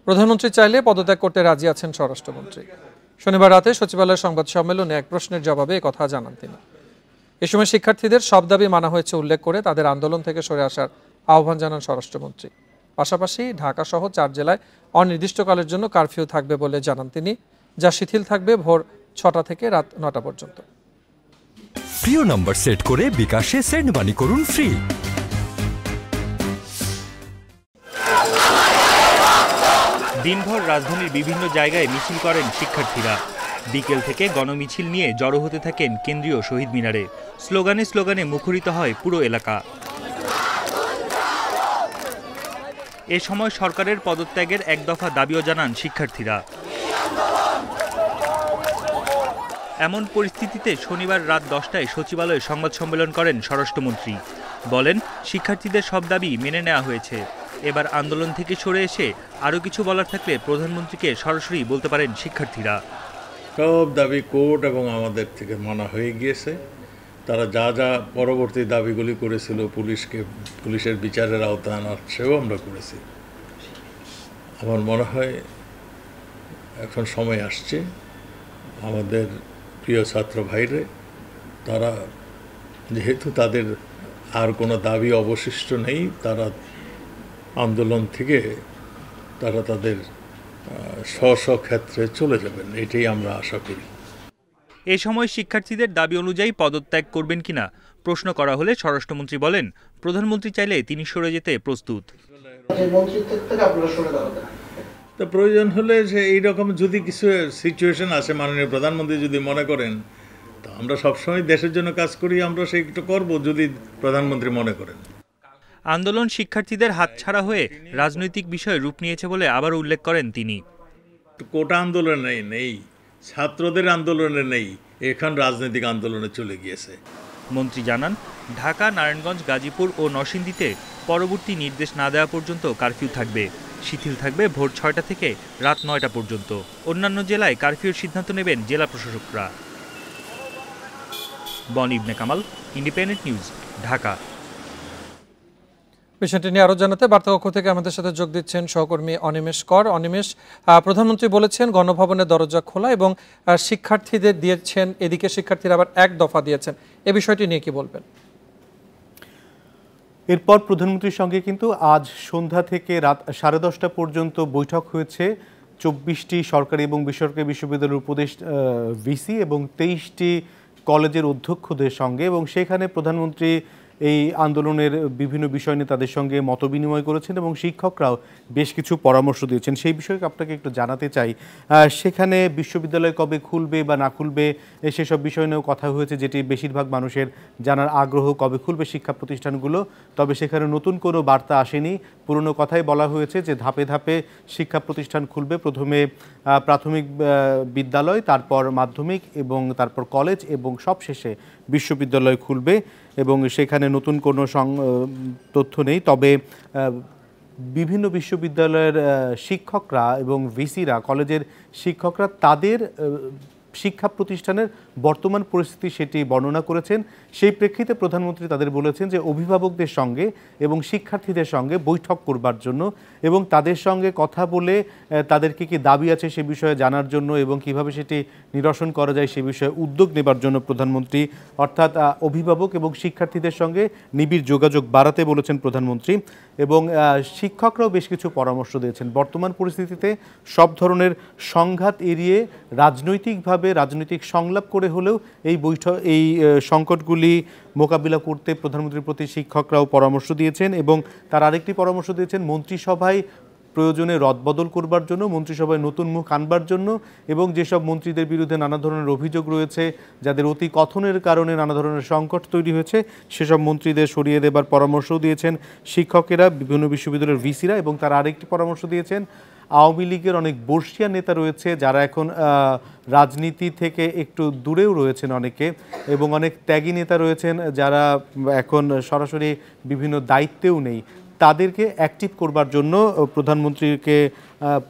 প্রধানমন্ত্রী চাইলে পদত্যাগ করতে রাজি আছেন স্বরাষ্ট্রমন্ত্রী। শনিবার রাতে সচিবালয়ের সংবাদ সম্মেলনে এক প্রশ্নের জবাবে একথা জানান তিনি। এ সময় শিক্ষার্থীদের সব দাবি মানা হয়েছে উল্লেখ করে তাদের আন্দোলন থেকে সরে আসার আহ্বান জানান স্বরাষ্ট্রমন্ত্রী। পাশাপাশি ঢাকা সহ 4 জেলায় অনির্দিষ্টকালের জন্য কারফিউ থাকবে বলে জানান তিনি, যা শিথিল থাকবে ভোর 6টা থেকে রাত 9টা পর্যন্ত। প্রিয় নম্বর সেট করে বিকাশে সেন্ড মানি করুন ফ্রি। দিনভর রাজধানীর বিভিন্ন জায়গায় মিছিল করেন শিক্ষার্থীরা। বিকেল থেকে গণমিছিল নিয়ে জড়ো হতে থাকেন কেন্দ্রীয় শহীদ মিনারে। স্লোগানে স্লোগানে মুখরিত হয় পুরো এলাকা। এ সময় সরকারের পদত্যাগের এক দফা দাবিও জানান শিক্ষার্থীরা। এমন পরিস্থিতিতে শনিবার রাত 10টায় সচিবালয়ে সংবাদ সম্মেলন করেন স্বরাষ্ট্রমন্ত্রী। বলেন, শিক্ষার্থীদের সব দাবি মেনে নেওয়া হয়েছে। এবার আন্দোলন থেকে সরে এসে আরও কিছু বলার থাকলে প্রধানমন্ত্রীকে সরাসরি বলতে পারেন শিক্ষার্থীরা। সব দাবি কোর্ট এবং আমাদের থেকে মানা হয়ে গিয়েছে। তারা যা যা পরবর্তী দাবিগুলি করেছিল পুলিশের বিচারের আওতায় আনার, সেও আমরা করেছি। আমার মনে হয় এখন সময় আসছে আমাদের প্রিয় ছাত্র ভাইরে, তারা যেহেতু তাদের আর কোনো দাবি অবশিষ্ট নেই, তারা আন্দোলন থেকে তারা তাদের স্ব ক্ষেত্রে চলে যাবেন, এটাই আমরা আশা করি। এ সময় শিক্ষার্থীদের দাবি অনুযায়ী পদত্যাগ করবেন কিনা প্রশ্ন করা হলে স্বরাষ্ট্রমন্ত্রী বলেন, প্রধানমন্ত্রী চাইলে তিনি সরে যেতে প্রস্তুত। তো প্রয়োজন হলে যে এইরকম যদি কিছু সিচুয়েশন আসে, মাননীয় প্রধানমন্ত্রী যদি মনে করেন, তো আমরা সবসময় দেশের জন্য কাজ করি, আমরা সেইটা করব যদি প্রধানমন্ত্রী মনে করেন। আন্দোলন শিক্ষার্থীদের হাতছাড়া হয়ে রাজনৈতিক বিষয়ে রূপ নিয়েছে বলে আবার উল্লেখ করেন তিনি। কোটা আন্দোলনে নেই, ছাত্রদের আন্দোলনে নেই, এখন রাজনৈতিক আন্দোলনে চলে গিয়েছে। মন্ত্রী জানান, ঢাকা, নারায়ণগঞ্জ, গাজীপুর ও নরসিংদীতে পরবর্তী নির্দেশ না দেওয়া পর্যন্ত কারফিউ থাকবে। শিথিল থাকবে ভোর 6টা থেকে রাত 9টা পর্যন্ত। অন্যান্য জেলায় কারফিউর সিদ্ধান্ত নেবেন জেলা প্রশাসকরা। বনি ইবনে কামাল, ইন্ডিপেন্ডেন্ট নিউজ, ঢাকা। বিষয়টি নিয়ে আরো জানাতে বার্তাকক্ষ থেকে আমাদের সাথে যোগ দিচ্ছেন সহকর্মী অনিমেষ কর। অনিমেষ, প্রধানমন্ত্রী বলেছেন গণভবনের দরজা খোলা এবং শিক্ষার্থীদের দিয়েছেন, এদিকে শিক্ষার্থীরা আবার এক দফা দিয়েছেন, এ বিষয়টি নিয়ে কি বলবেন? এরপর প্রধানমন্ত্রীর সঙ্গে কিন্তু আজ সন্ধ্যা থেকে রাত 10:30 পর্যন্ত বৈঠক হয়েছে 24টি সরকারি এবং বেসরকারি বিশ্ববিদ্যালয়ের উপদেশ ভিসি এবং 23টি কলেজের অধ্যক্ষদের সঙ্গে, এবং সেখানে প্রধানমন্ত্রী এই আন্দোলনের বিভিন্ন বিষয় নিয়ে তাদের সঙ্গে মতবিনিময় করেছেন এবং শিক্ষকরাও বেশ কিছু পরামর্শ দিয়েছেন। সেই বিষয়ে আপনাকে একটু জানাতে চাই, সেখানে বিশ্ববিদ্যালয় কবে খুলবে বা না খুলবে সেসব বিষয় নিয়েও কথা হয়েছে, যেটি বেশিরভাগ মানুষের জানার আগ্রহ, কবে খুলবে শিক্ষা প্রতিষ্ঠানগুলো। তবে সেখানে নতুন কোনো বার্তা আসেনি, পুরনো কথাই বলা হয়েছে যে ধাপে ধাপে শিক্ষা প্রতিষ্ঠান খুলবে। প্রথমে প্রাথমিক বিদ্যালয়, তারপর মাধ্যমিক এবং তারপর কলেজ এবং সবশেষে বিশ্ববিদ্যালয় খুলবে, এবং সেখানে নতুন কোনো তথ্য নেই। তবে বিভিন্ন বিশ্ববিদ্যালয়ের শিক্ষকরা এবং ভিসিরা, কলেজের শিক্ষকরা তাদের শিক্ষা প্রতিষ্ঠানের বর্তমান পরিস্থিতি সেটি বর্ণনা করেছেন। সেই প্রেক্ষিতে প্রধানমন্ত্রী তাদের বলেছেন যে অভিভাবকদের সঙ্গে এবং শিক্ষার্থীদের সঙ্গে বৈঠক করবার জন্য এবং তাদের সঙ্গে কথা বলে তাদের কী কী দাবি আছে সে বিষয়ে জানার জন্য এবং কিভাবে সেটি নিরসন করা যায় সে বিষয়ে উদ্যোগ নেবার জন্য প্রধানমন্ত্রী, অর্থাৎ অভিভাবক এবং শিক্ষার্থীদের সঙ্গে নিবিড় যোগাযোগ বাড়াতে বলেছেন প্রধানমন্ত্রী। এবং শিক্ষকরাও বেশ কিছু পরামর্শ দিয়েছেন। বর্তমান পরিস্থিতিতে সব ধরনের সংঘাত এড়িয়ে রাজনৈতিক সংলাপ করে হলেও এই সংকটগুলি মোকাবিলা করতে প্রধানমন্ত্রীর প্রতি শিক্ষকরাও পরামর্শ দিয়েছেন। এবং তার আরেকটি পরামর্শ দিয়েছেন মন্ত্রিসভায় প্রয়োজনে রদবদল করবার জন্য, মন্ত্রিসভায় নতুন মুখ আনবার জন্য, এবং যেসব মন্ত্রীদের বিরুদ্ধে নানা ধরনের অভিযোগ রয়েছে, যাদের অতি কথনের কারণে নানা ধরনের সংকট তৈরি হয়েছে, সেসব মন্ত্রীদের সরিয়ে দেবার পরামর্শও দিয়েছেন শিক্ষকেরা, বিভিন্ন বিশ্ববিদ্যালয়ের ভিসিরা। এবং তার আরেকটি পরামর্শ দিয়েছেন, আওয়ামী লীগের অনেক বর্ষিয়া নেতা রয়েছে যারা এখন রাজনীতি থেকে একটু দূরেও রয়েছেন অনেকে, এবং অনেক ত্যাগী নেতা রয়েছেন যারা এখন সরাসরি বিভিন্ন দায়িত্বেও নেই, তাদেরকে অ্যাক্টিভ করবার জন্য প্রধানমন্ত্রীকে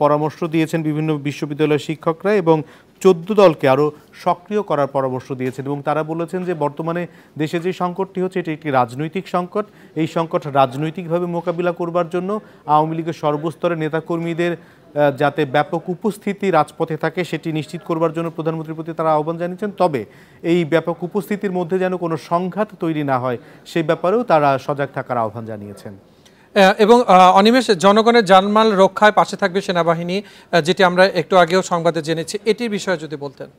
পরামর্শ দিয়েছেন বিভিন্ন বিশ্ববিদ্যালয়ের শিক্ষকরা, এবং 14 দলকে আরও সক্রিয় করার পরামর্শ দিয়েছেন। এবং তারা বলেছেন যে বর্তমানে দেশে যে সংকটটি হচ্ছে এটি একটি রাজনৈতিক সংকট, এই সংকট রাজনৈতিকভাবে মোকাবিলা করবার জন্য আওয়ামী লীগের সর্বস্তরের নেতাকর্মীদের যাতে ব্যাপক উপস্থিতি রাজপথে থাকে সেটি নিশ্চিত করবার জন্য প্রধানমন্ত্রীর প্রতি তারা আহ্বান জানিয়েছেন। তবে এই ব্যাপক উপস্থিতির মধ্যে যেন কোনো সংঘাত তৈরি না হয় সেই ব্যাপারেও তারা সজাগ থাকার আহ্বান জানিয়েছেন। এবং অনিমেষ, জনগণের জানমাল রক্ষায় পাশে থাকবে সেনাবাহিনী, যেটি আমরা একটু আগেও সংবাদে জেনেছি, এটির বিষয়ে যদি বলতেন।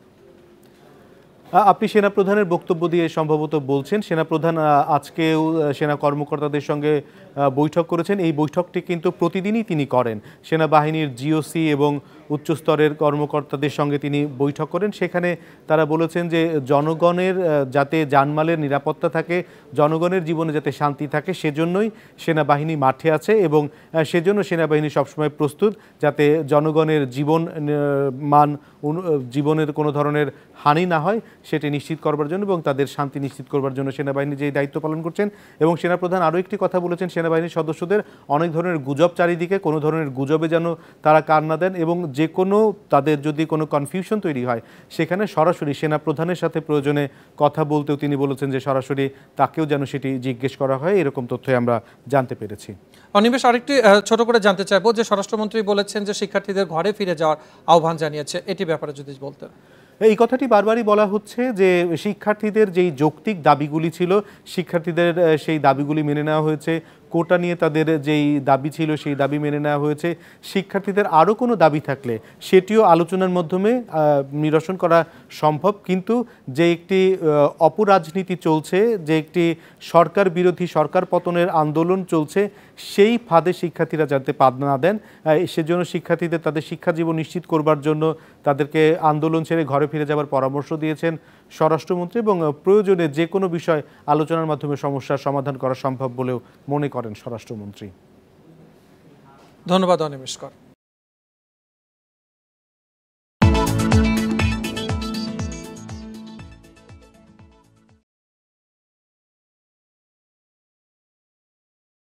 আপনি সেনাপ্রধানের বক্তব্য দিয়ে সম্ভবত বলছেন। সেনাপ্রধান আজকেও সেনা কর্মকর্তাদের সঙ্গে বৈঠক করেছেন। এই বৈঠকটি কিন্তু প্রতিদিনই তিনি করেন। সেনাবাহিনীর জিওসি এবং উচ্চস্তরের কর্মকর্তাদের সঙ্গে তিনি বৈঠক করেন। সেখানে তারা বলেছেন যে জনগণের যাতে জানমালের নিরাপত্তা থাকে, জনগণের জীবনে যাতে শান্তি থাকে, সেজন্যই সেনাবাহিনী মাঠে আছে এবং সেজন্য সেনাবাহিনী সবসময় প্রস্তুত যাতে জনগণের জীবনের কোনো ধরনের হানি না হয় সেটি নিশ্চিত করবার জন্য এবং তাদের শান্তি নিশ্চিত করবার জন্য সেনাবাহিনী যে দায়িত্ব পালন করছেন। এবং সেনাপ্রধান আরও একটি কথা বলেছেন, সেনাবাহিনীর সদস্যদের অনেক ধরনের গুজব চারিদিকে, কোনো ধরনের গুজবে যেন তারা কান না দেন এবং যে কোনো তাদের যদি কোনো কনফিউশন তৈরি হয় সেখানে সরাসরি সেনাপ্রধানের সাথে প্রয়োজনে কথা বলতেও তিনি বলেছেন যে সরাসরি তাকেও যেন সেটি জিজ্ঞেস করা হয়। এরকম তথ্যই আমরা জানতে পেরেছি। অনিমেষ, আরেকটি ছোট করে জানতে চাইবো যে স্বরাষ্ট্রমন্ত্রী বলেছেন যে শিক্ষার্থীদের ঘরে ফিরে যাওয়ার আহ্বান জানিয়েছে, এটি ব্যাপারে যদি বলতেন। এই কথাটি বারবারই বলা হচ্ছে যে শিক্ষার্থীদের যেই যৌক্তিক দাবিগুলি ছিল শিক্ষার্থীদের সেই দাবিগুলি মেনে নেওয়া হয়েছে। কোটা নিয়ে তাদের যেই দাবি ছিল সেই দাবি মেনে নেওয়া হয়েছে। শিক্ষার্থীদের আরও কোনো দাবি থাকলে সেটিও আলোচনার মাধ্যমে নিরসন করা সম্ভব। কিন্তু যে একটি অপরাজনীতি চলছে, যে একটি সরকার বিরোধী সরকার পতনের আন্দোলন চলছে, সেই ফাঁদে শিক্ষার্থীরা যাতে পা না দেন সেজন্য শিক্ষার্থীদের তাদের শিক্ষা জীবন নিশ্চিত করবার জন্য তাদেরকে আন্দোলন ছেড়ে ঘরে ফিরে যাওয়ার পরামর্শ দিয়েছেন স্বরাষ্ট্রমন্ত্রী এবং প্রয়োজনে যে কোনো বিষয় আলোচনার মাধ্যমে সমস্যার সমাধান করা সম্ভব বলেও মনে করেন স্বরাষ্ট্রমন্ত্রী। ধন্যবাদ অনিমেষ কর।